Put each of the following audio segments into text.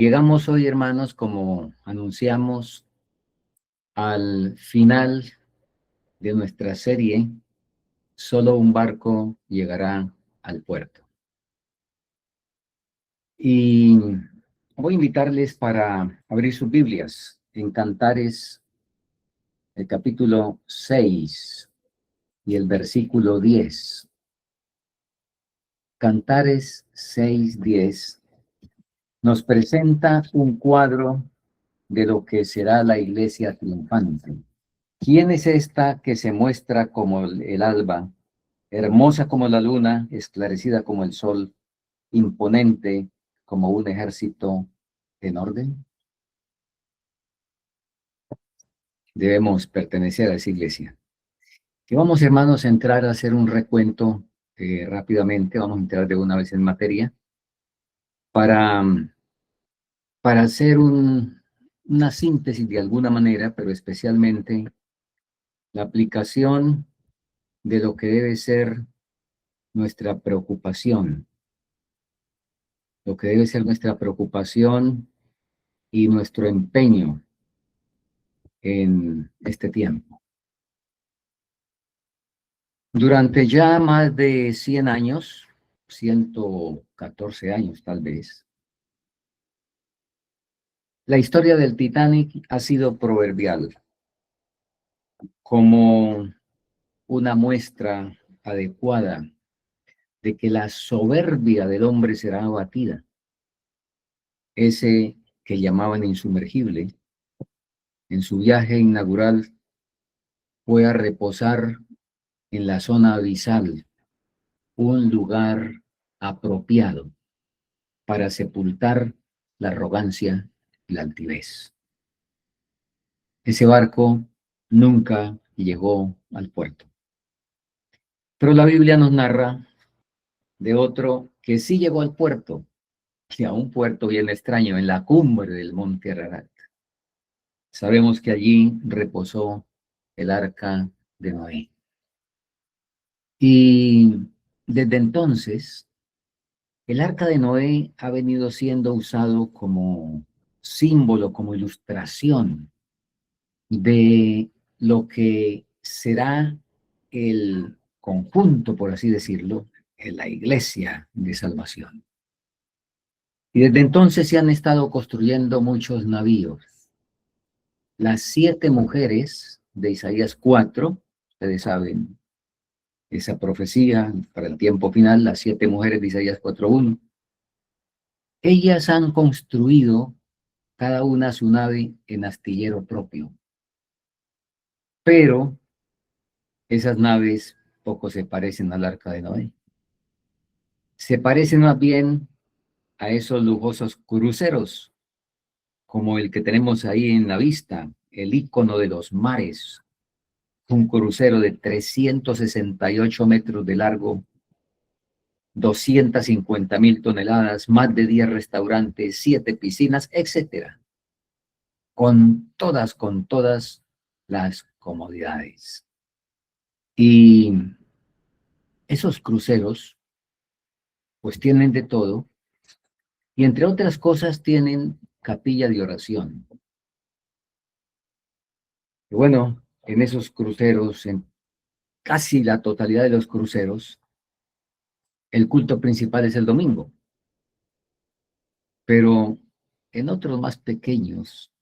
Llegamos hoy, hermanos, como anunciamos, al final de nuestra serie, Solo un barco llegará al puerto. Y voy a invitarles para abrir sus Biblias en Cantares, el capítulo 6 y el versículo 10. Cantares 6:10 nos presenta un cuadro de lo que será la iglesia triunfante. ¿Quién es esta que se muestra como el alba, hermosa como la luna, esclarecida como el sol, imponente como un ejército en orden? Debemos pertenecer a esa iglesia. Y vamos, hermanos, a entrar a hacer un recuento rápidamente. Vamos a entrar de una vez en materia para, para hacer una síntesis de alguna manera, pero especialmente la aplicación de lo que debe ser nuestra preocupación, lo que debe ser nuestra preocupación y nuestro empeño en este tiempo. Durante ya más de 100 años, 114 años tal vez, la historia del Titanic ha sido proverbial como una muestra adecuada de que la soberbia del hombre será abatida. Ese que llamaban insumergible, en su viaje inaugural fue a reposar en la zona abisal, un lugar apropiado para sepultar la arrogancia y la altivez. Ese barco nunca llegó al puerto. Pero la Biblia nos narra de otro que sí llegó al puerto, y a un puerto bien extraño, en la cumbre del monte Ararat. Sabemos que allí reposó el arca de Noé. Y desde entonces, el arca de Noé ha venido siendo usado como símbolo, como ilustración de lo que será el conjunto, por así decirlo, en la iglesia de salvación. Y desde entonces se han estado construyendo muchos navíos. Las 7 mujeres de Isaías 4, ustedes saben, esa profecía para el tiempo final, las 7 mujeres de Isaías 4:1, ellas han construido cada una su nave en astillero propio. Pero esas naves poco se parecen al arca de Noé. Se parecen más bien a esos lujosos cruceros, como el que tenemos ahí en la vista, el ícono de los mares, un crucero de 368 metros de largo, 250.000 toneladas, más de 10 restaurantes, 7 piscinas, etcétera. Con todas las comodidades. Y esos cruceros, pues tienen de todo, y entre otras cosas tienen capilla de oración. Y bueno, en esos cruceros, en casi la totalidad de los cruceros, el culto principal es el domingo. Pero en otros más pequeños,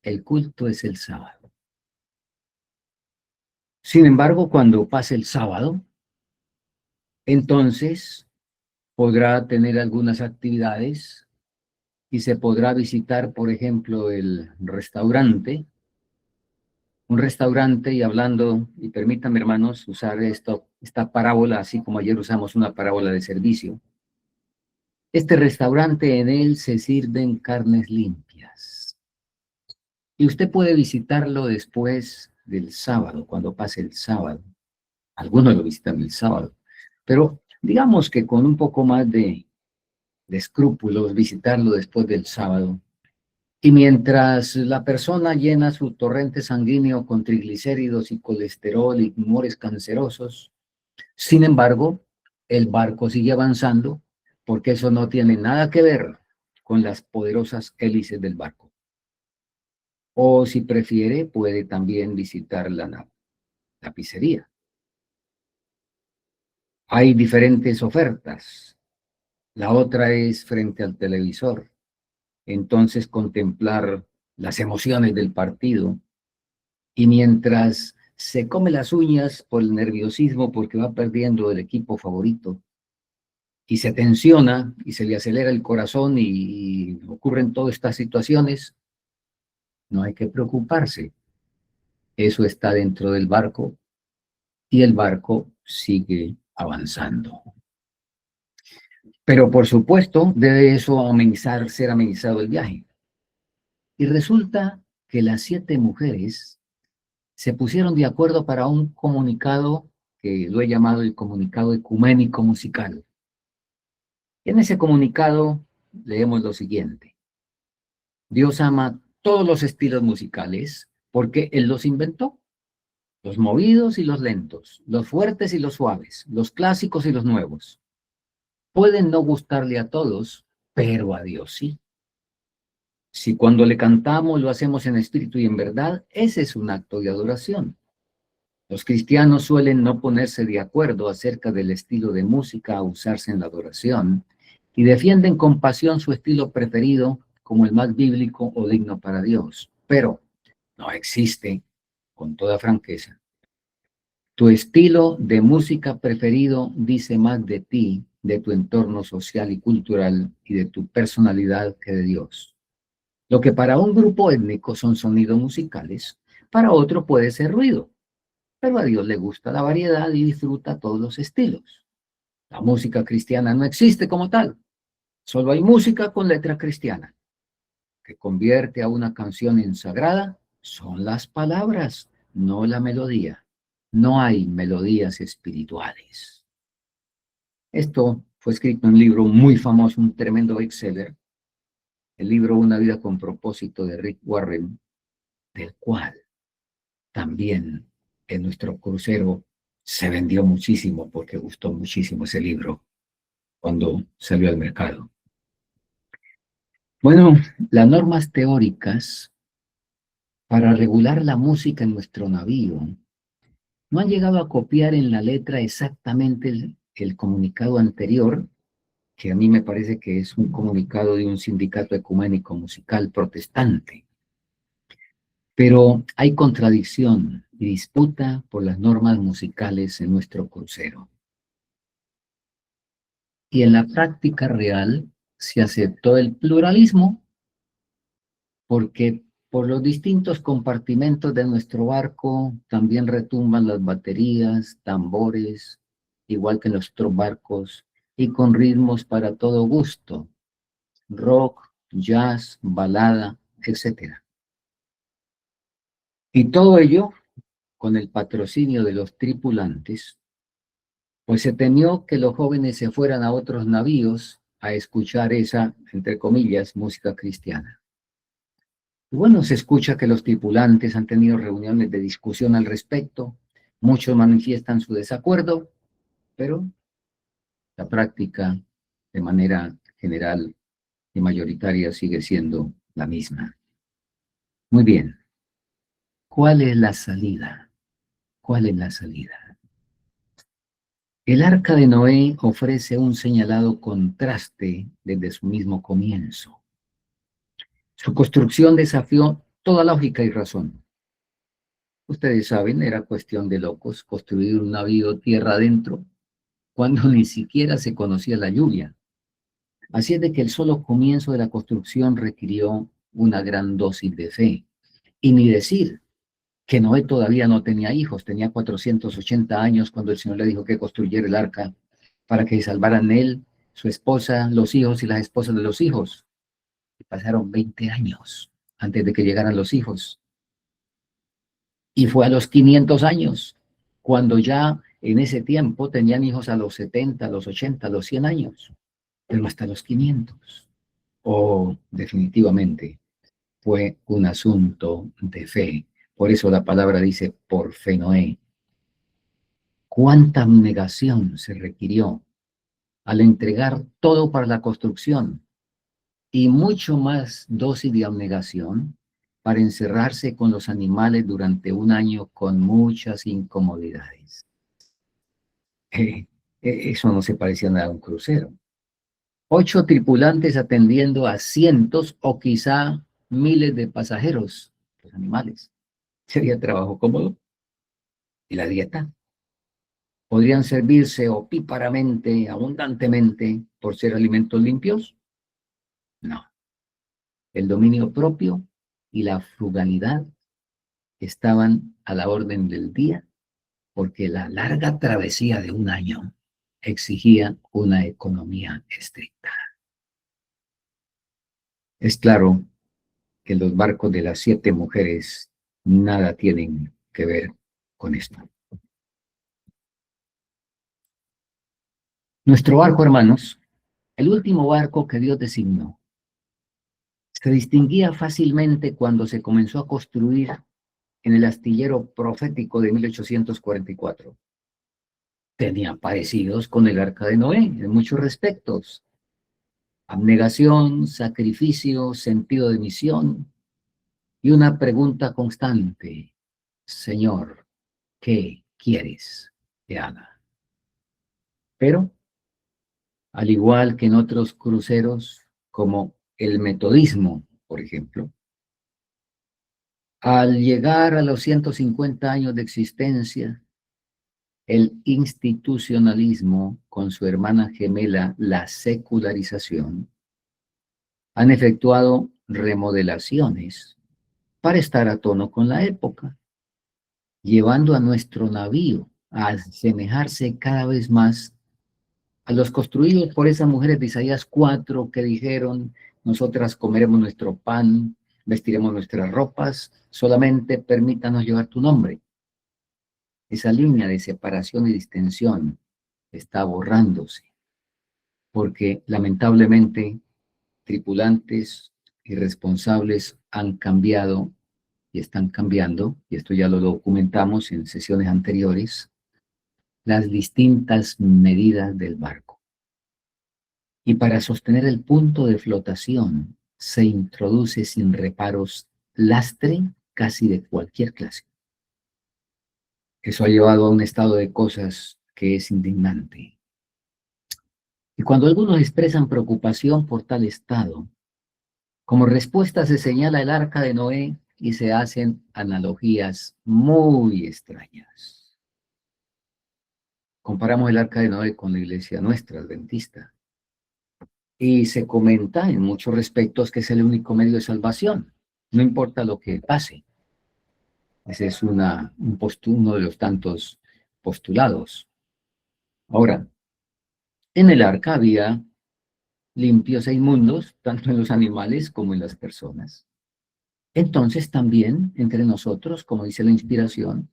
el culto es el sábado. Sin embargo, cuando pase el sábado, entonces podrá tener algunas actividades y se podrá visitar, por ejemplo, el restaurante, un restaurante, y hablando, y permítanme, hermanos, usar esta parábola, así como ayer usamos una parábola de servicio. Este restaurante, en él se sirven carnes limpias. Y usted puede visitarlo después del sábado, cuando pase el sábado. Algunos lo visitan el sábado. Pero digamos que con un poco más de escrúpulos, visitarlo después del sábado. Y mientras la persona llena su torrente sanguíneo con triglicéridos y colesterol y humores cancerosos, sin embargo, el barco sigue avanzando porque eso no tiene nada que ver con las poderosas hélices del barco. O si prefiere, puede también visitar la tapicería. Hay diferentes ofertas. La otra es frente al televisor. Entonces contemplar las emociones del partido y mientras se come las uñas por el nerviosismo porque va perdiendo el equipo favorito y se tensiona y se le acelera el corazón y ocurren todas estas situaciones, no hay que preocuparse. Eso está dentro del barco y el barco sigue avanzando. Pero por supuesto debe eso ser amenizado el viaje. Y resulta que las 7 mujeres se pusieron de acuerdo para un comunicado que lo he llamado el comunicado ecuménico musical. En ese comunicado leemos lo siguiente: Dios ama todos los estilos musicales porque Él los inventó, los movidos y los lentos, los fuertes y los suaves, los clásicos y los nuevos. Pueden no gustarle a todos, pero a Dios sí. Si cuando le cantamos lo hacemos en espíritu y en verdad, ese es un acto de adoración. Los cristianos suelen no ponerse de acuerdo acerca del estilo de música a usarse en la adoración y defienden con pasión su estilo preferido como el más bíblico o digno para Dios. Pero no existe, con toda franqueza. Tu estilo de música preferido dice más de ti, de tu entorno social y cultural y de tu personalidad que de Dios. Lo que para un grupo étnico son sonidos musicales, para otro puede ser ruido. Pero a Dios le gusta la variedad y disfruta todos los estilos. La música cristiana no existe como tal. Solo hay música con letra cristiana. Que convierte a una canción en sagrada son las palabras, no la melodía. No hay melodías espirituales. Esto fue escrito en un libro muy famoso, un tremendo bestseller, el libro Una vida con propósito de Rick Warren, del cual también en nuestro crucero se vendió muchísimo porque gustó muchísimo ese libro cuando salió al mercado. Bueno, las normas teóricas para regular la música en nuestro navío no han llegado a copiar en la letra exactamente el comunicado anterior, que a mí me parece que es un comunicado de un sindicato ecuménico musical protestante. Pero hay contradicción y disputa por las normas musicales en nuestro crucero. Y en la práctica real se aceptó el pluralismo porque por los distintos compartimentos de nuestro barco también retumban las baterías, tambores, igual que en los otros barcos, y con ritmos para todo gusto, rock, jazz, balada, etc. Y todo ello con el patrocinio de los tripulantes, pues se temió que los jóvenes se fueran a otros navíos a escuchar esa, entre comillas, música cristiana. Y bueno, se escucha que los tripulantes han tenido reuniones de discusión al respecto, muchos manifiestan su desacuerdo, pero la práctica de manera general y mayoritaria sigue siendo la misma. Muy bien, ¿cuál es la salida? ¿Cuál es la salida? El arca de Noé ofrece un señalado contraste desde su mismo comienzo. Su construcción desafió toda lógica y razón. Ustedes saben, era cuestión de locos construir un navío tierra adentro cuando ni siquiera se conocía la lluvia. Así es de que el solo comienzo de la construcción requirió una gran dosis de fe. Y ni decir que Noé todavía no tenía hijos, tenía 480 años cuando el Señor le dijo que construyera el arca para que se salvaran él, su esposa, los hijos y las esposas de los hijos. Y pasaron 20 años antes de que llegaran los hijos. Y fue a los 500 años, cuando ya en ese tiempo tenían hijos a los 70, a los 80, a los 100 años, pero hasta los 500. Definitivamente fue un asunto de fe. Por eso la palabra dice, por fe Noé. ¿Cuánta abnegación se requirió al entregar todo para la construcción? y mucho más dosis de abnegación para encerrarse con los animales durante un año con muchas incomodidades. Eso no se parecía nada a un crucero. 8 tripulantes atendiendo a cientos o quizá miles de pasajeros, los animales. Sería trabajo cómodo. ¿Y la dieta? ¿Podrían servirse opíparamente, abundantemente, por ser alimentos limpios? No. El dominio propio y la frugalidad estaban a la orden del día porque la larga travesía de un año exigía una economía estricta. Es claro que los barcos de las 7 mujeres nada tienen que ver con esto. Nuestro barco, hermanos, el último barco que Dios designó, se distinguía fácilmente cuando se comenzó a construir en el astillero profético de 1844. Tenía parecidos con el arca de Noé en muchos respectos. Abnegación, sacrificio, sentido de misión y una pregunta constante. Señor, ¿qué quieres que haga? Pero, al igual que en otros cruceros, como el metodismo, por ejemplo, al llegar a los 150 años de existencia, el institucionalismo, con su hermana gemela, la secularización, han efectuado remodelaciones para estar a tono con la época, llevando a nuestro navío a asemejarse cada vez más a los construidos por esas mujeres de Isaías 4 que dijeron: nosotras comeremos nuestro pan, vestiremos nuestras ropas, solamente permítanos llevar tu nombre. Esa línea de separación y distensión está borrándose, porque lamentablemente tripulantes y responsables han cambiado y están cambiando, y esto ya lo documentamos en sesiones anteriores, las distintas medidas del barco. Y para sostener el punto de flotación se introduce sin reparos lastre casi de cualquier clase. Eso ha llevado a un estado de cosas que es indignante. Y cuando algunos expresan preocupación por tal estado, como respuesta se señala el arca de Noé y se hacen analogías muy extrañas. Comparamos el arca de Noé con la iglesia nuestra, adventista, y se comenta en muchos respectos que es el único medio de salvación, no importa lo que pase. Ese es uno de los tantos postulados. Ahora, en el arca había limpios e inmundos, tanto en los animales como en las personas. Entonces también entre nosotros, como dice la inspiración,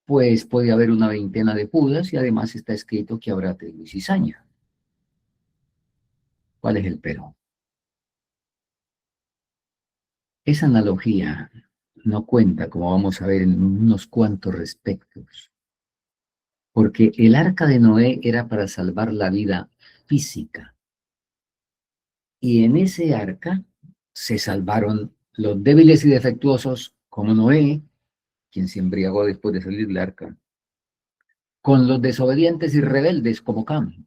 pues puede haber una veintena de Judas y además está escrito que habrá trigo y cizaña. ¿Cuál es el pero? Esa analogía no cuenta, como vamos a ver en unos cuantos respectos, porque el arca de Noé era para salvar la vida física. Y en ese arca se salvaron los débiles y defectuosos como Noé, quien se embriagó después de salir del arca, con los desobedientes y rebeldes como Cam.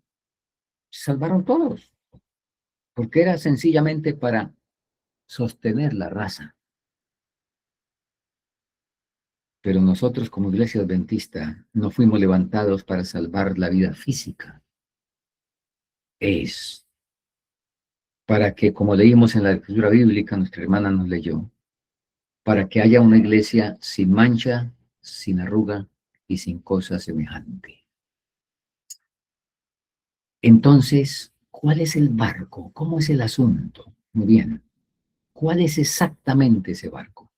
Se salvaron todos, porque era sencillamente para sostener la raza. Pero nosotros como iglesia adventista no fuimos levantados para salvar la vida física. Es para que, como leímos en la escritura bíblica, nuestra hermana nos leyó, para que haya una iglesia sin mancha, sin arruga y sin cosa semejante. Entonces, ¿cuál es el barco? ¿Cómo es el asunto? Muy bien. ¿Cuál es exactamente ese barco?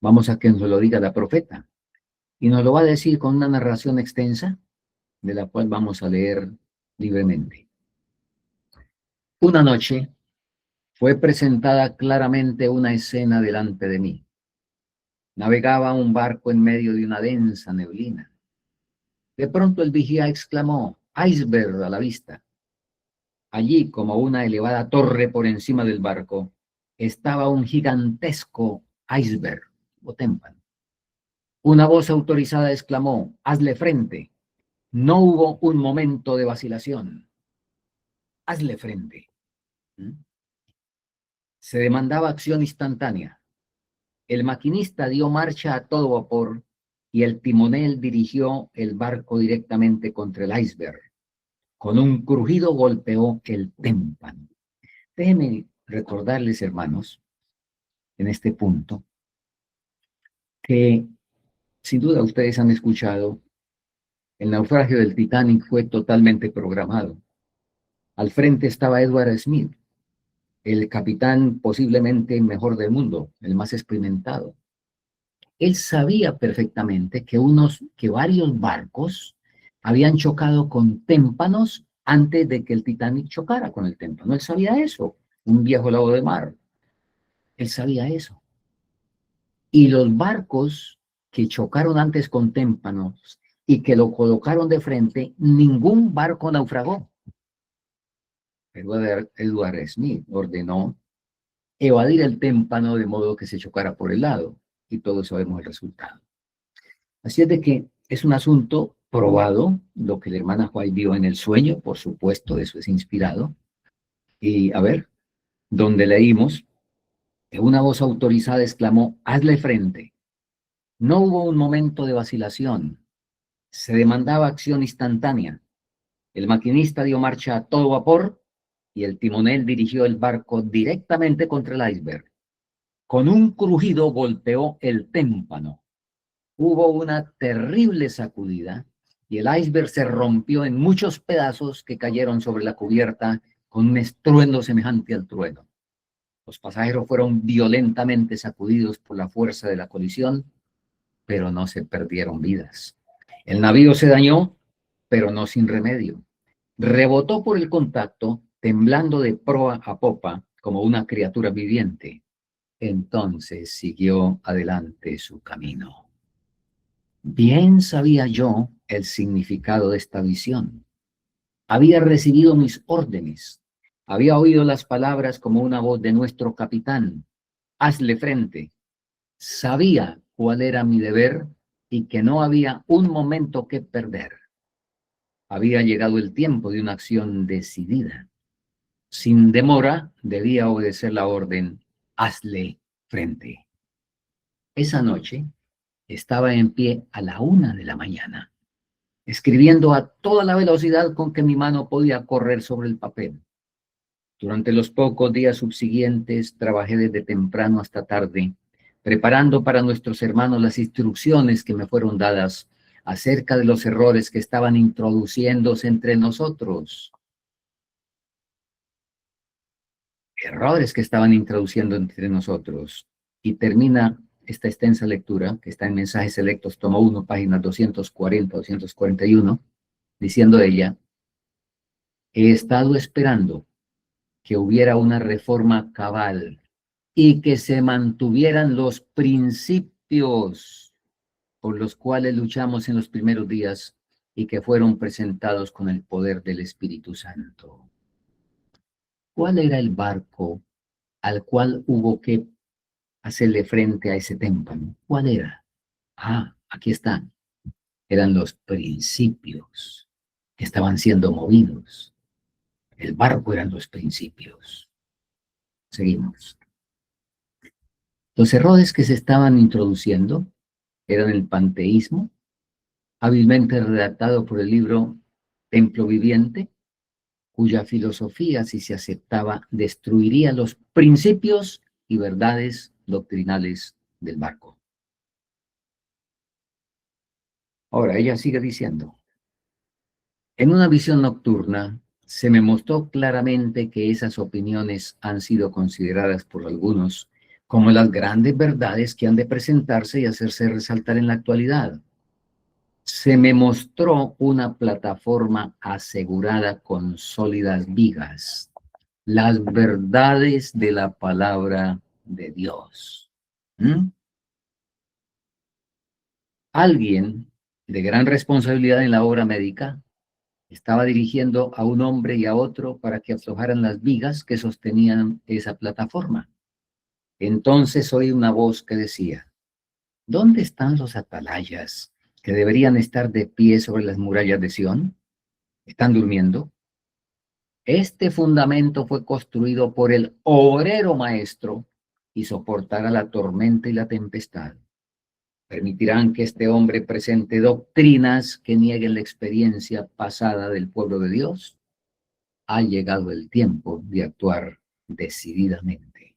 Vamos a que nos lo diga la profeta. Y nos lo va a decir con una narración extensa, de la cual vamos a leer libremente. Una noche fue presentada claramente una escena delante de mí. Navegaba un barco en medio de una densa neblina. De pronto el vigía exclamó: iceberg a la vista. Allí, como una elevada torre por encima del barco, estaba un gigantesco iceberg o témpano. Una voz autorizada exclamó: hazle frente. No hubo un momento de vacilación. Hazle frente. ¿Mm? Se demandaba acción instantánea. El maquinista dio marcha a todo vapor y el timonel dirigió el barco directamente contra el iceberg. Con un crujido golpeó el témpano. Déjenme recordarles, hermanos, en este punto, que sin duda ustedes han escuchado, el naufragio del Titanic fue totalmente programado. Al frente estaba Edward Smith, el capitán posiblemente mejor del mundo, el más experimentado. Él sabía perfectamente que varios barcos habían chocado con témpanos antes de que el Titanic chocara con el témpano. Él sabía eso, un viejo lobo de mar. Él sabía eso. Y los barcos que chocaron antes con témpanos y que lo colocaron de frente, ningún barco naufragó. Edward Smith ordenó evadir el témpano de modo que se chocara por el lado, y todos sabemos el resultado. Así es de que es un asunto probado, lo que la hermana White vio en el sueño, por supuesto, eso es inspirado. Y a ver, donde leímos, que una voz autorizada exclamó: hazle frente. No hubo un momento de vacilación, se demandaba acción instantánea. El maquinista dio marcha a todo vapor y el timonel dirigió el barco directamente contra el iceberg. Con un crujido golpeó el témpano. Hubo una terrible sacudida y el iceberg se rompió en muchos pedazos que cayeron sobre la cubierta con un estruendo semejante al trueno. Los pasajeros fueron violentamente sacudidos por la fuerza de la colisión, pero no se perdieron vidas. El navío se dañó, pero no sin remedio. Rebotó por el contacto, temblando de proa a popa como una criatura viviente. Entonces siguió adelante su camino. Bien sabía yo el significado de esta visión. Había recibido mis órdenes. Había oído las palabras como una voz de nuestro capitán: hazle frente. Sabía cuál era mi deber y que no había un momento que perder. Había llegado el tiempo de una acción decidida. Sin demora, debía obedecer la orden: hazle frente. Esa noche estaba en pie a la 1 de la mañana, escribiendo a toda la velocidad con que mi mano podía correr sobre el papel. Durante los pocos días subsiguientes trabajé desde temprano hasta tarde, preparando para nuestros hermanos las instrucciones que me fueron dadas acerca de los errores que estaban introduciéndose entre nosotros. Errores que estaban introduciendo entre nosotros. Y termina esta extensa lectura, que está en Mensajes Selectos, tomo 1, páginas 240, 241, diciendo ella: he estado esperando que hubiera una reforma cabal y que se mantuvieran los principios por los cuales luchamos en los primeros días y que fueron presentados con el poder del Espíritu Santo. ¿Cuál era el barco al cual hubo que hacerle frente a ese témpano? ¿Cuál era? Ah, aquí están. Eran los principios que estaban siendo movidos. El barco eran los principios. Seguimos. Los errores que se estaban introduciendo eran el panteísmo, hábilmente redactado por el libro Templo Viviente, cuya filosofía, si se aceptaba, destruiría los principios y verdades doctrinales del barco. Ahora, ella sigue diciendo: en una visión nocturna se me mostró claramente que esas opiniones han sido consideradas por algunos como las grandes verdades que han de presentarse y hacerse resaltar en la actualidad. Se me mostró una plataforma asegurada con sólidas vigas, las verdades de la palabra de Dios. ¿Mm? Alguien de gran responsabilidad en la obra médica Estaba dirigiendo a un hombre y a otro para que aflojaran las vigas que sostenían esa plataforma. Entonces oí una voz que decía: ¿dónde están los atalayas que deberían estar de pie sobre las murallas de Sión? ¿Están durmiendo? Este fundamento fue construido por el obrero maestro y soportará la tormenta y la tempestad. Permitirán que este hombre presente doctrinas que nieguen la experiencia pasada del pueblo de Dios. Ha llegado el tiempo de actuar decididamente.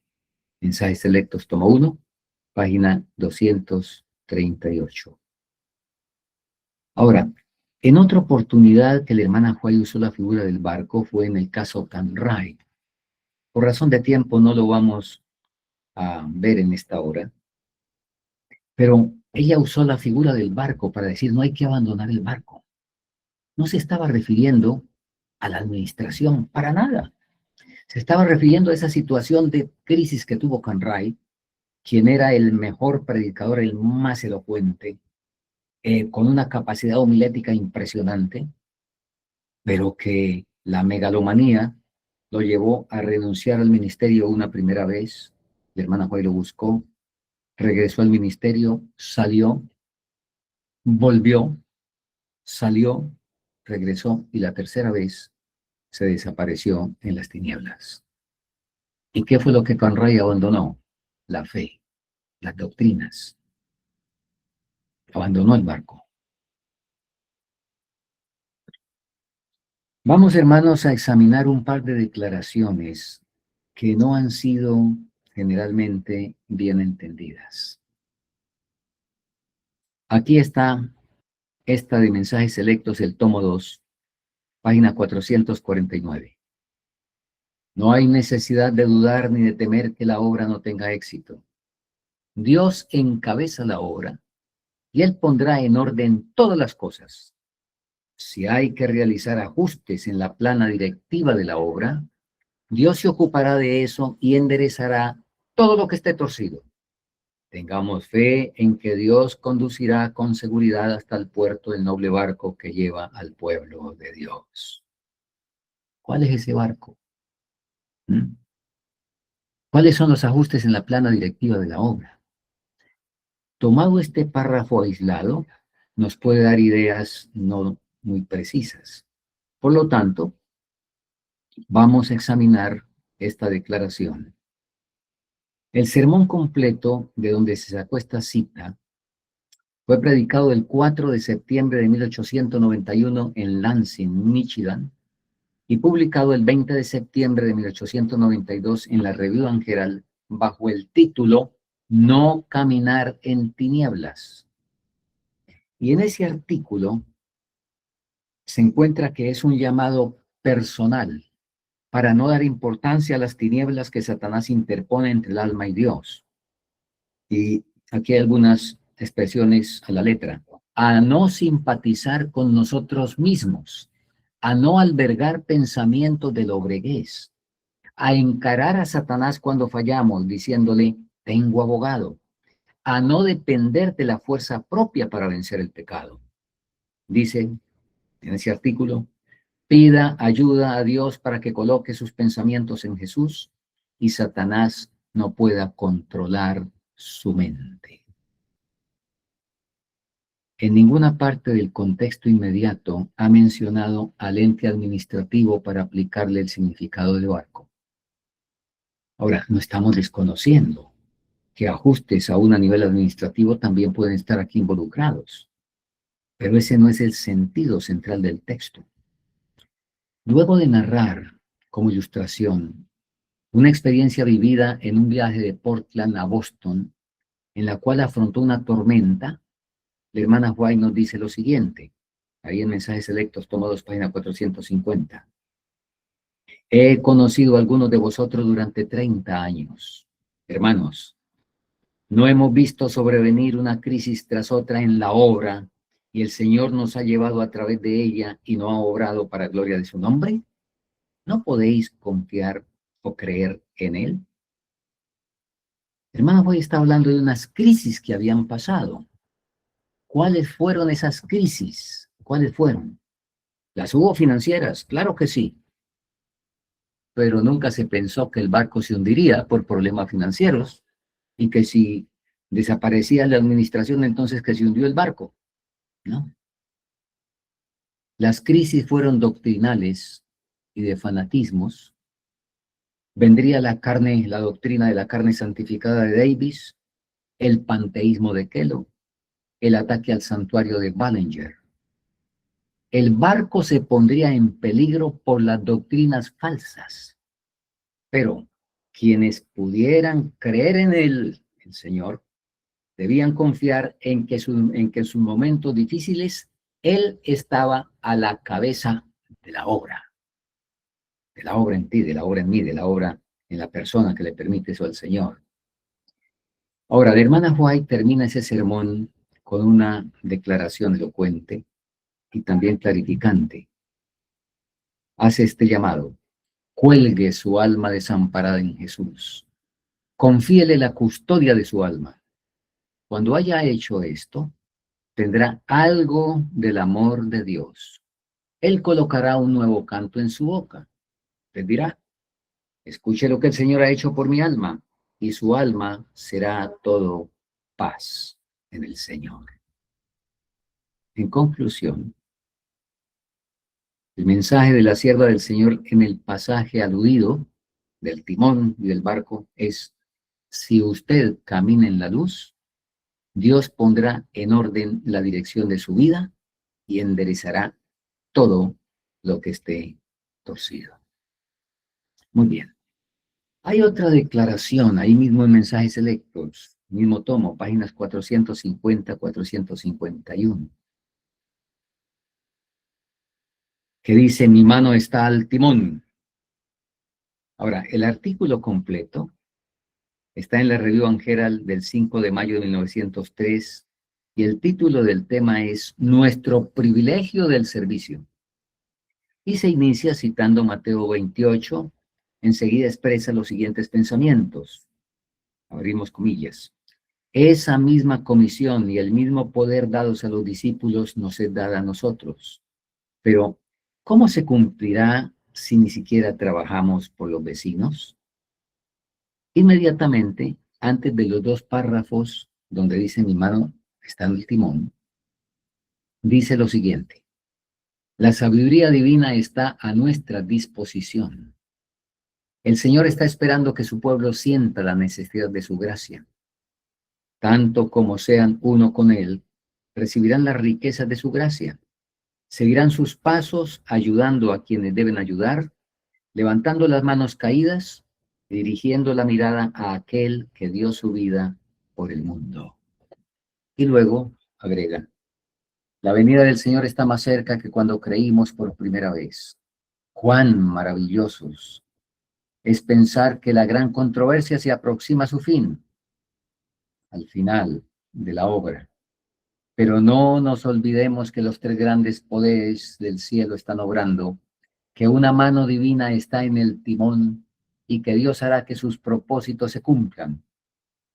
Mensajes selectos, tomo 1, página 238. Ahora, en otra oportunidad que la hermana White usó la figura del barco fue en el caso Canray. Por razón de tiempo no lo vamos a ver en esta hora, pero ella usó la figura del barco para decir: no hay que abandonar el barco. No se estaba refiriendo a la administración, para nada. Se estaba refiriendo a esa situación de crisis que tuvo Canray, quien era el mejor predicador, el más elocuente, con una capacidad homilética impresionante, pero que la megalomanía lo llevó a renunciar al ministerio una primera vez. La hermana White lo buscó, regresó al ministerio, salió, volvió, salió, regresó y la tercera vez se desapareció en las tinieblas. ¿Y qué fue lo que Conray abandonó? La fe, las doctrinas. Abandonó el barco. Vamos, hermanos, a examinar un par de declaraciones que no han sido generalmente bien entendidas. Aquí está esta de mensajes selectos, el tomo 2, página 449. No hay necesidad de dudar ni de temer que la obra no tenga éxito. Dios encabeza la obra y Él pondrá en orden todas las cosas. Si hay que realizar ajustes en la plana directiva de la obra, Dios se ocupará de eso y enderezará todo lo que esté torcido. Tengamos fe en que Dios conducirá con seguridad hasta el puerto el noble barco que lleva al pueblo de Dios. ¿Cuál es ese barco? ¿Cuáles son los ajustes en la plana directiva de la obra? Tomado este párrafo aislado, nos puede dar ideas no muy precisas. Por lo tanto, vamos a examinar esta declaración. El sermón completo de donde se sacó esta cita fue predicado el 4 de septiembre de 1891 en Lansing, Michigan, y publicado el 20 de septiembre de 1892 en la Review and Herald bajo el título No caminar en tinieblas. Y en ese artículo se encuentra que es un llamado personal para no dar importancia a las tinieblas que Satanás interpone entre el alma y Dios. Y aquí hay algunas expresiones a la letra. A no simpatizar con nosotros mismos, a no albergar pensamientos de lobreguez, a encarar a Satanás cuando fallamos, diciéndole: tengo abogado, a no depender de la fuerza propia para vencer el pecado. Dice en ese artículo: pida ayuda a Dios para que coloque sus pensamientos en Jesús y Satanás no pueda controlar su mente. En ninguna parte del contexto inmediato ha mencionado al ente administrativo para aplicarle el significado de barco. Ahora, no estamos desconociendo que ajustes aún a nivel administrativo también pueden estar aquí involucrados, pero ese no es el sentido central del texto. Luego de narrar como ilustración una experiencia vivida en un viaje de Portland a Boston, en la cual afrontó una tormenta, la hermana White nos dice lo siguiente, ahí en Mensajes Selectos, tomo 2, página 450. He conocido a algunos de vosotros durante 30 años. Hermanos, no hemos visto sobrevenir una crisis tras otra en la obra y el Señor nos ha llevado a través de ella y no ha obrado para gloria de su nombre. ¿No podéis confiar o creer en Él? Hermano, hoy está hablando de unas crisis que habían pasado. ¿Cuáles fueron esas crisis? ¿Cuáles fueron? Las hubo financieras, claro que sí, pero nunca se pensó que el barco se hundiría por problemas financieros y que si desaparecía la administración, entonces que se hundió el barco, ¿no? Las crisis fueron doctrinales y de fanatismos. Vendría la carne, la doctrina de la carne santificada de Davis, el panteísmo de Kellogg, el ataque al santuario de Ballinger. El barco se pondría en peligro por las doctrinas falsas, pero quienes pudieran creer en el Señor debían confiar en que en sus momentos difíciles Él estaba a la cabeza de la obra en ti, de la obra en mí, de la obra en la persona que le permite eso al Señor. Ahora, la hermana White termina ese sermón con una declaración elocuente y también clarificante. Hace este llamado: cuelgue su alma desamparada en Jesús, confíele la custodia de su alma. Cuando haya hecho esto, tendrá algo del amor de Dios. Él colocará un nuevo canto en su boca. Les dirá: escuche lo que el Señor ha hecho por mi alma, y su alma será todo paz en el Señor. En conclusión, el mensaje de la sierva del Señor en el pasaje aludido del timón y del barco es: si usted camina en la luz, Dios pondrá en orden la dirección de su vida y enderezará todo lo que esté torcido. Muy bien. Hay otra declaración ahí mismo en Mensajes Selectos, mismo tomo, páginas 450, 451, que dice: mi mano está al timón. Ahora, el artículo completo está en la Review and Herald del 5 de mayo de 1903 y el título del tema es Nuestro privilegio del servicio. Y se inicia citando Mateo 28, enseguida expresa los siguientes pensamientos. Abrimos comillas. Esa misma comisión y el mismo poder dados a los discípulos nos es dada a nosotros. Pero, ¿cómo se cumplirá si ni siquiera trabajamos por los vecinos? Inmediatamente, antes de los dos párrafos donde dice mi mano está en el timón, dice lo siguiente: la sabiduría divina está a nuestra disposición. El Señor está esperando que su pueblo sienta la necesidad de su gracia. Tanto como sean uno con Él, recibirán las riquezas de su gracia. Seguirán sus pasos ayudando a quienes deben ayudar, levantando las manos caídas y dirigiendo la mirada a aquel que dio su vida por el mundo. Y luego agrega: la venida del Señor está más cerca que cuando creímos por primera vez. Cuán maravillosos es pensar que la gran controversia se aproxima a su fin, al final de la obra. Pero no nos olvidemos que los tres grandes poderes del cielo están obrando, que una mano divina está en el timón y que Dios hará que sus propósitos se cumplan.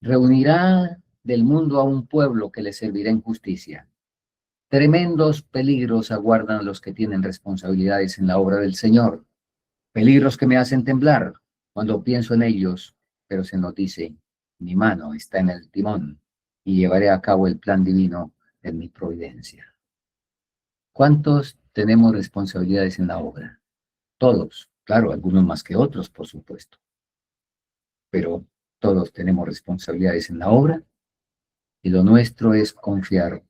Reunirá del mundo a un pueblo que le servirá en justicia. Tremendos peligros aguardan a los que tienen responsabilidades en la obra del Señor. Peligros que me hacen temblar cuando pienso en ellos, pero se nos dice: mi mano está en el timón y llevaré a cabo el plan divino en mi providencia. ¿Cuántos tenemos responsabilidades en la obra? Todos, claro, algunos más que otros, por supuesto. Pero todos tenemos responsabilidades en la obra y lo nuestro es confiar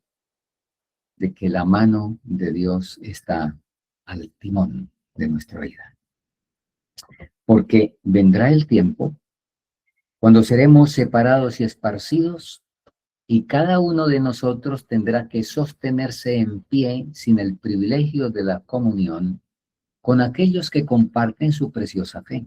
de que la mano de Dios está al timón de nuestra vida. Porque vendrá el tiempo cuando seremos separados y esparcidos y cada uno de nosotros tendrá que sostenerse en pie sin el privilegio de la comunión con aquellos que comparten su preciosa fe.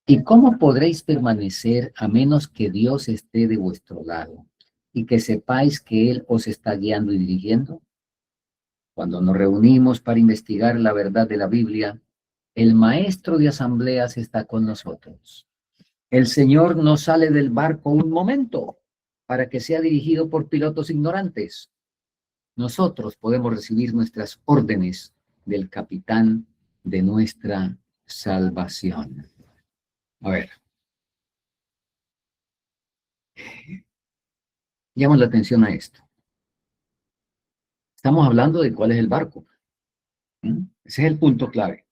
¿Y cómo podréis permanecer a menos que Dios esté de vuestro lado y que sepáis que Él os está guiando y dirigiendo? Cuando nos reunimos para investigar la verdad de la Biblia, el maestro de asambleas está con nosotros. El Señor no sale del barco un momento para que sea dirigido por pilotos ignorantes. Nosotros podemos recibir nuestras órdenes del capitán de nuestra salvación. A ver, llamo la atención a esto. Estamos hablando de cuál es el barco. Ese es el punto clave.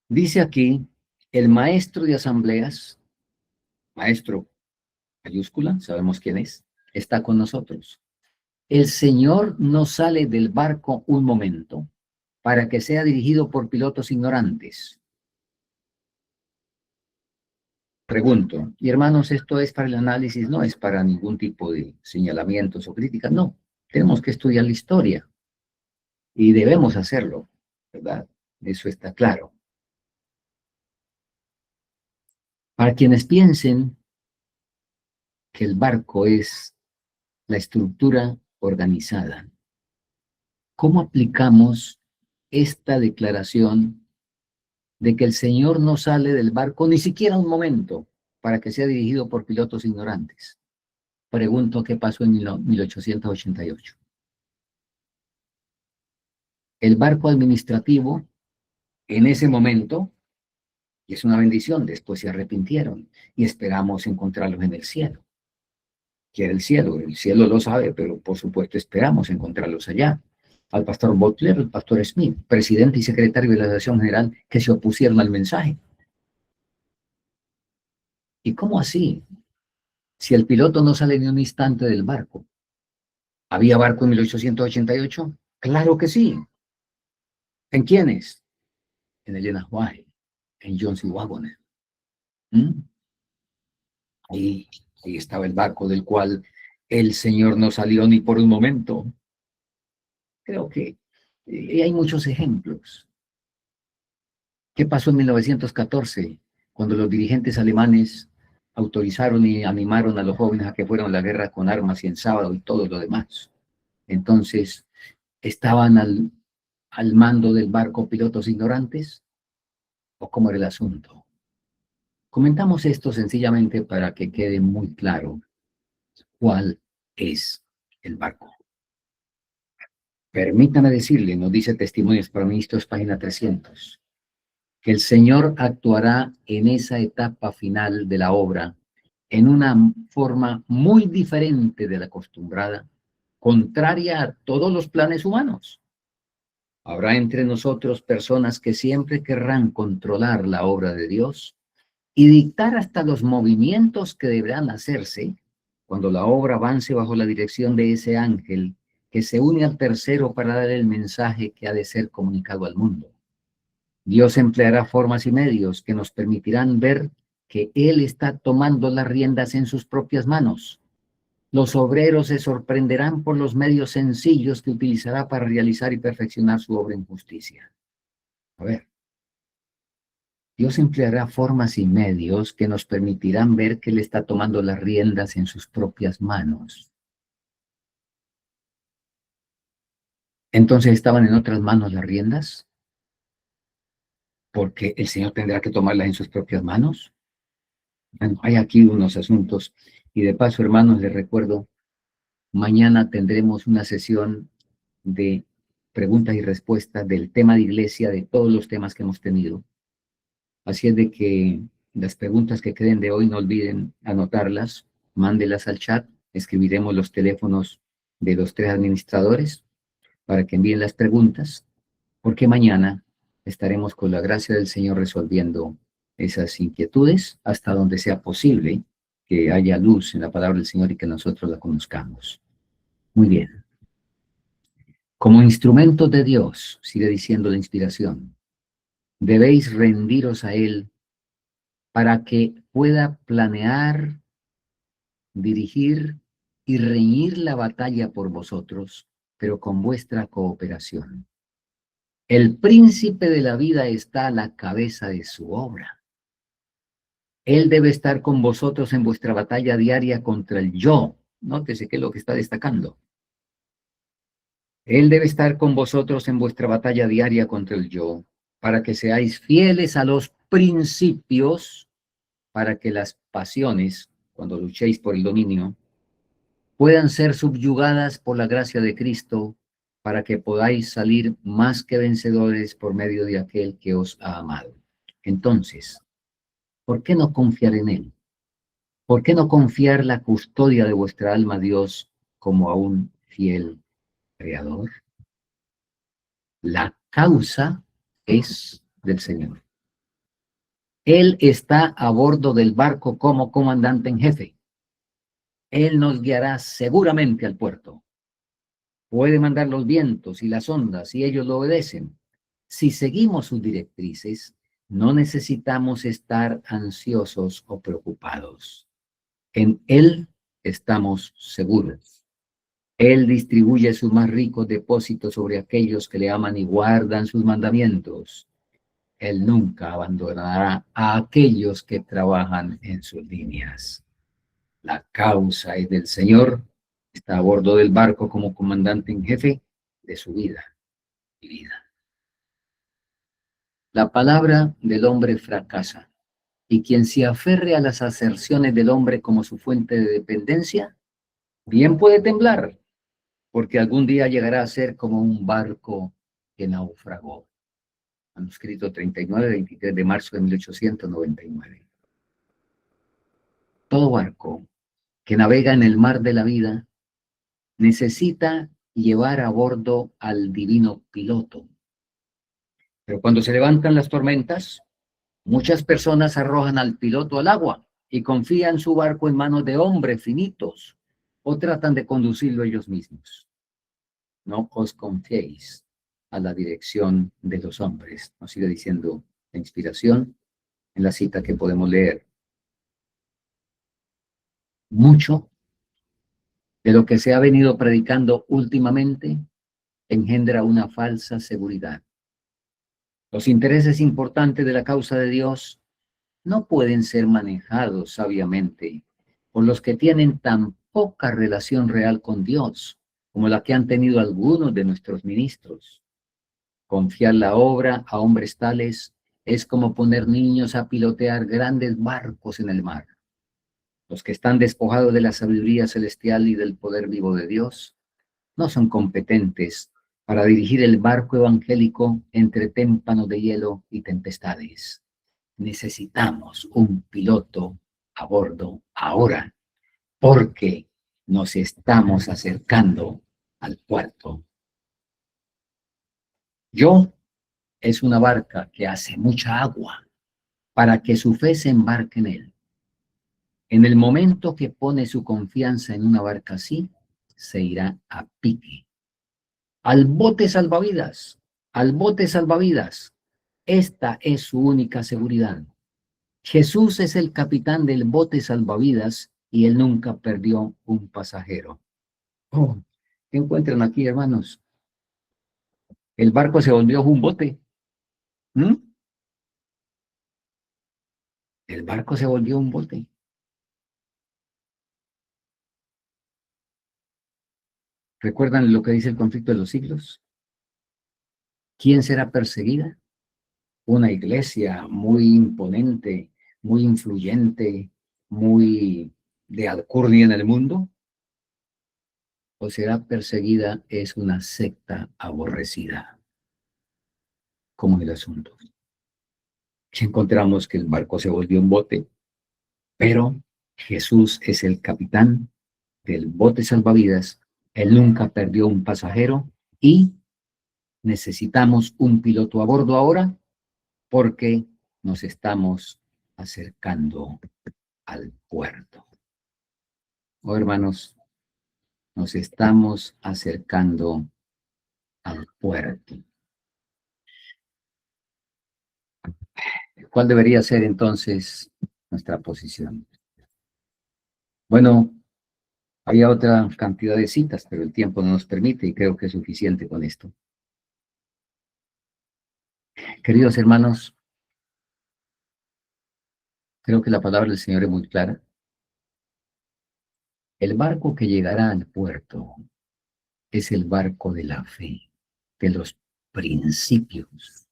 Dice aquí, el maestro de asambleas, maestro mayúscula, sabemos quién es, está con nosotros. El Señor no sale del barco un momento para que sea dirigido por pilotos ignorantes. Pregunto, y hermanos, esto es para el análisis, no es para ningún tipo de señalamientos o críticas, no. Tenemos que estudiar la historia y debemos hacerlo, ¿verdad? Eso está claro. Para quienes piensen que el barco es la estructura organizada, ¿cómo aplicamos esta declaración de que el Señor no sale del barco ni siquiera un momento para que sea dirigido por pilotos ignorantes? Pregunto qué pasó en 1888. El barco administrativo, en ese momento, y es una bendición, después se arrepintieron y esperamos encontrarlos en el cielo. Quiere el cielo lo sabe, pero por supuesto esperamos encontrarlos allá. Al pastor Butler, al pastor Smith, presidente y secretario de la Asociación General, que se opusieron al mensaje. ¿Y cómo así? Si el piloto no sale ni un instante del barco. ¿Había barco en 1888? Claro que sí. ¿En quiénes? En el Yenahuaje, en John C. Wagoner. ¿Mm? Ahí estaba el barco del cual el Señor no salió ni por un momento. Creo que hay muchos ejemplos. ¿Qué pasó en 1914 cuando los dirigentes alemanes autorizaron y animaron a los jóvenes a que fueran a la guerra con armas y en sábado y todo lo demás? Entonces, ¿estaban al mando del barco pilotos ignorantes? ¿O cómo era el asunto? Comentamos esto sencillamente para que quede muy claro cuál es el barco. Permítame decirle, nos dice Testimonios para Ministros, página 300, que el Señor actuará en esa etapa final de la obra en una forma muy diferente de la acostumbrada, contraria a todos los planes humanos. Habrá entre nosotros personas que siempre querrán controlar la obra de Dios y dictar hasta los movimientos que deberán hacerse cuando la obra avance bajo la dirección de ese ángel que se une al tercero para dar el mensaje que ha de ser comunicado al mundo. Dios empleará formas y medios que nos permitirán ver que Él está tomando las riendas en sus propias manos. Los obreros se sorprenderán por los medios sencillos que utilizará para realizar y perfeccionar su obra en justicia. A ver, Dios empleará formas y medios que nos permitirán ver que Él está tomando las riendas en sus propias manos. Entonces, ¿estaban en otras manos las riendas? Porque el Señor tendrá que tomarlas en sus propias manos. Bueno, hay aquí unos asuntos. Y de paso, hermanos, les recuerdo, mañana tendremos una sesión de preguntas y respuestas del tema de iglesia, de todos los temas que hemos tenido. Así es de que las preguntas que queden de hoy no olviden anotarlas, mándelas al chat, escribiremos los teléfonos de los 3 administradores para que envíen las preguntas, porque mañana estaremos con la gracia del Señor resolviendo esas inquietudes hasta donde sea posible que haya luz en la palabra del Señor y que nosotros la conozcamos. Muy bien. Como instrumentos de Dios, sigue diciendo la inspiración, debéis rendiros a Él para que pueda planear, dirigir y reñir la batalla por vosotros, pero con vuestra cooperación. El príncipe de la vida está a la cabeza de su obra. Él debe estar con vosotros en vuestra batalla diaria contra el yo. Nótese qué es lo que está destacando. Él debe estar con vosotros en vuestra batalla diaria contra el yo, para que seáis fieles a los principios, para que las pasiones, cuando luchéis por el dominio, puedan ser subyugadas por la gracia de Cristo para que podáis salir más que vencedores por medio de aquel que os ha amado. Entonces, ¿por qué no confiar en Él? ¿Por qué no confiar la custodia de vuestra alma a Dios como a un fiel Creador? La causa es del Señor. Él está a bordo del barco como comandante en jefe. Él nos guiará seguramente al puerto. Puede mandar los vientos y las ondas y ellos lo obedecen. Si seguimos sus directrices, no necesitamos estar ansiosos o preocupados. En Él estamos seguros. Él distribuye sus más ricos depósitos sobre aquellos que le aman y guardan sus mandamientos. Él nunca abandonará a aquellos que trabajan en sus líneas. La causa es del Señor. Está a bordo del barco como comandante en jefe de su vida y vida. La palabra del hombre fracasa, y quien se aferre a las aserciones del hombre como su fuente de dependencia, bien puede temblar, porque algún día llegará a ser como un barco que naufragó. Manuscrito 39, 23 de marzo de 1899. Todo barco que navega en el mar de la vida necesita llevar a bordo al divino piloto. Pero cuando se levantan las tormentas, muchas personas arrojan al piloto al agua y confían su barco en manos de hombres finitos o tratan de conducirlo ellos mismos. No os confiéis a la dirección de los hombres, nos sigue diciendo la inspiración en la cita que podemos leer. Mucho de lo que se ha venido predicando últimamente engendra una falsa seguridad. Los intereses importantes de la causa de Dios no pueden ser manejados sabiamente por los que tienen tan poca relación real con Dios como la que han tenido algunos de nuestros ministros. Confiar la obra a hombres tales es como poner niños a pilotear grandes barcos en el mar. Los que están despojados de la sabiduría celestial y del poder vivo de Dios no son competentes para dirigir el barco evangélico entre témpanos de hielo y tempestades. Necesitamos un piloto a bordo ahora, porque nos estamos acercando al puerto. Yo es una barca que hace mucha agua para que su fe se embarque en él. En el momento que pone su confianza en una barca así, se irá a pique. Al bote salvavidas, al bote salvavidas. Esta es su única seguridad. Jesús es el capitán del bote salvavidas y él nunca perdió un pasajero. Oh, ¿qué encuentran aquí, hermanos? El barco se volvió un bote. ¿Mm? El barco se volvió un bote. ¿Recuerdan lo que dice el conflicto de los siglos? ¿Quién será perseguida? Una iglesia muy imponente, muy influyente, muy de alcurnia en el mundo. ¿O será perseguida es una secta aborrecida? ¿Cómo es el asunto? Que encontramos que el barco se volvió un bote, pero Jesús es el capitán del bote salvavidas. Él nunca perdió un pasajero y necesitamos un piloto a bordo ahora porque nos estamos acercando al puerto. Oh, hermanos, nos estamos acercando al puerto. ¿Cuál debería ser entonces nuestra posición? Bueno, había otra cantidad de citas, pero el tiempo no nos permite y creo que es suficiente con esto. Queridos hermanos, creo que la palabra del Señor es muy clara. El barco que llegará al puerto es el barco de la fe, de los principios,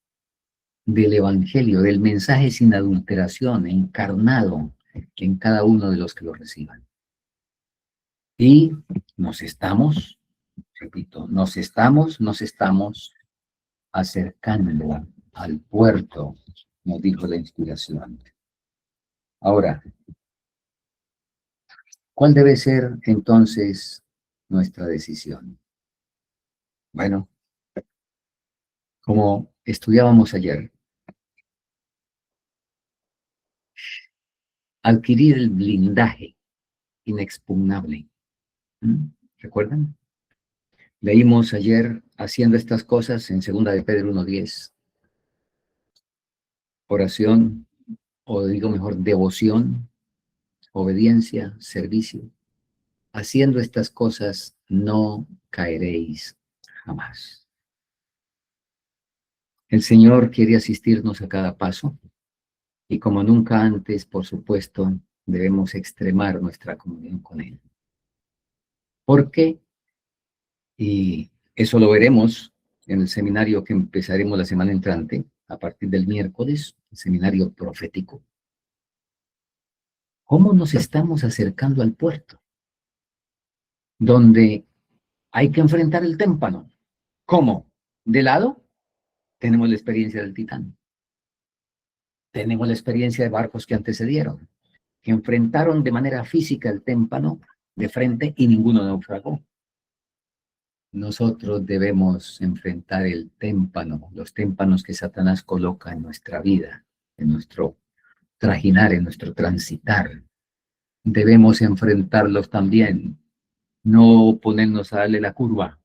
del evangelio, del mensaje sin adulteración, encarnado en cada uno de los que lo reciban. Y nos estamos Repito, nos estamos acercando al puerto, nos dijo la inspiración. Ahora, ¿cuál debe ser entonces nuestra decisión? Bueno, como estudiábamos ayer, adquirir el blindaje inexpugnable. ¿Recuerdan? Leímos ayer haciendo estas cosas en 2 de Pedro 1:10. Oración, o digo mejor, devoción, obediencia, servicio. Haciendo estas cosas no caeréis jamás. El Señor quiere asistirnos a cada paso y como nunca antes, por supuesto, debemos extremar nuestra comunión con Él. ¿Por qué? Y eso lo veremos en el seminario que empezaremos la semana entrante, a partir del miércoles, el seminario profético. ¿Cómo nos estamos acercando al puerto? Donde hay que enfrentar el témpano. ¿Cómo? ¿De lado? Tenemos la experiencia del Titán. Tenemos la experiencia de barcos que antecedieron, que enfrentaron de manera física el témpano de frente y ninguno naufragó. Nosotros debemos enfrentar el témpano, los témpanos que Satanás coloca en nuestra vida, en nuestro trajinar, en nuestro transitar. Debemos enfrentarlos también, no ponernos a darle la curva,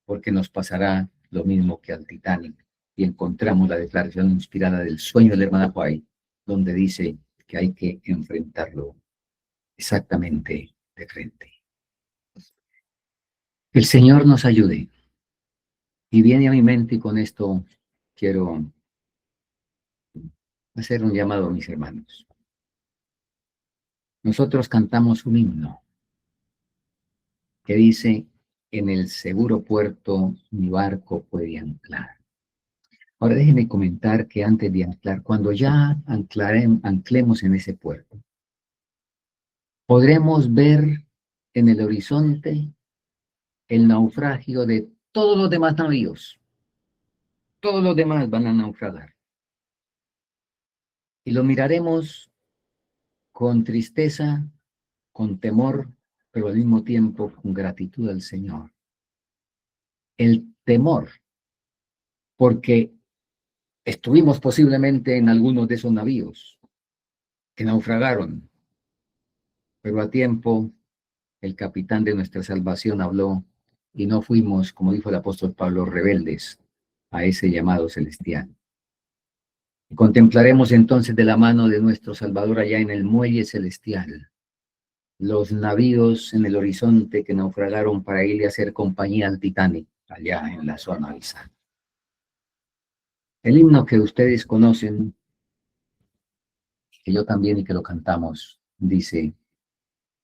porque nos pasará lo mismo que al Titanic. Y encontramos la declaración inspirada del sueño de la hermana White, donde dice que hay que enfrentarlo exactamente de frente. El Señor nos ayude. Y viene a mi mente, y con esto quiero hacer un llamado a mis hermanos. Nosotros cantamos un himno que dice, en el seguro puerto mi barco puede anclar. Ahora déjenme comentar que antes de anclar, cuando ya anclemos en ese puerto, podremos ver en el horizonte el naufragio de todos los demás navíos. Todos los demás van a naufragar. Y lo miraremos con tristeza, con temor, pero al mismo tiempo con gratitud al Señor. El temor, porque estuvimos posiblemente en algunos de esos navíos que naufragaron, pero a tiempo el capitán de nuestra salvación habló y no fuimos, como dijo el apóstol Pablo, rebeldes a ese llamado celestial. Y contemplaremos entonces de la mano de nuestro Salvador allá en el muelle celestial los navíos en el horizonte que naufragaron para irle a hacer compañía al Titanic allá en la zona abisal. El himno que ustedes conocen, que yo también y que lo cantamos, dice,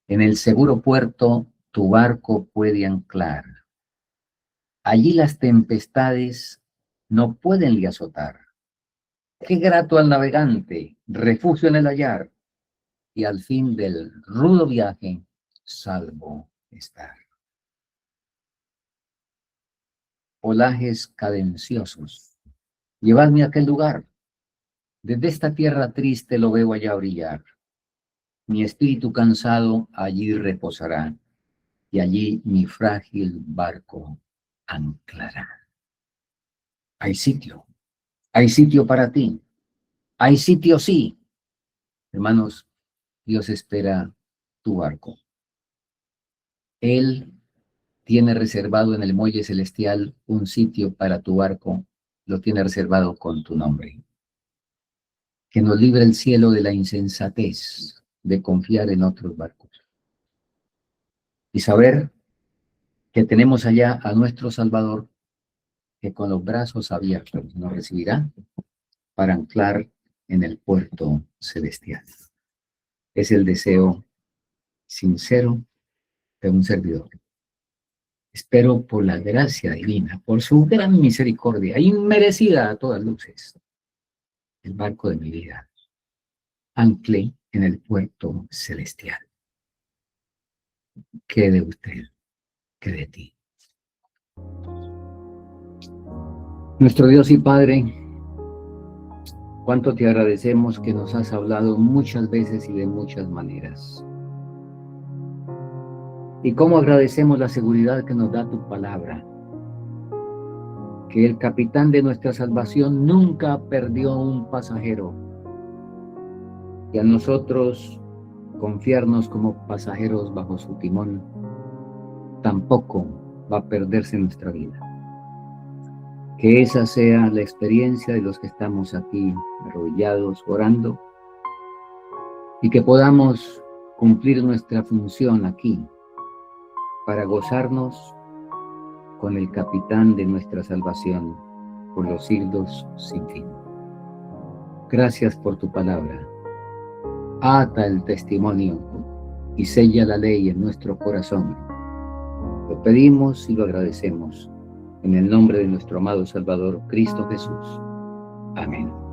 en el seguro puerto tu barco puede anclar. Allí las tempestades no pueden le azotar. Qué grato al navegante, refugio en el hallar, y al fin del rudo viaje, salvo estar. Olajes cadenciosos, llevadme a aquel lugar. Desde esta tierra triste lo veo allá brillar. Mi espíritu cansado allí reposará, y allí mi frágil barco anclará. Hay sitio para ti, hay sitio sí. Hermanos, Dios espera tu barco. Él tiene reservado en el muelle celestial un sitio para tu barco, lo tiene reservado con tu nombre. Que nos libre el cielo de la insensatez de confiar en otros barcos. Y saber que tenemos allá a nuestro Salvador, que con los brazos abiertos nos recibirá para anclar en el puerto celestial. Es el deseo sincero de un servidor. Espero por la gracia divina, por su gran misericordia, inmerecida a todas luces, el barco de mi vida ancle en el puerto celestial. ¿Qué de usted? ¿Qué de ti? Nuestro Dios y Padre, cuánto te agradecemos que nos has hablado muchas veces y de muchas maneras. Y cómo agradecemos la seguridad que nos da tu palabra, que el capitán de nuestra salvación nunca perdió un pasajero, y a nosotros confiarnos como pasajeros bajo su timón, tampoco va a perderse nuestra vida. Que esa sea la experiencia de los que estamos aquí arrodillados, orando, y que podamos cumplir nuestra función aquí para gozarnos con el capitán de nuestra salvación por los siglos sin fin. Gracias por tu palabra. Ata el testimonio y sella la ley en nuestro corazón. Lo pedimos y lo agradecemos en el nombre de nuestro amado Salvador, Cristo Jesús. Amén.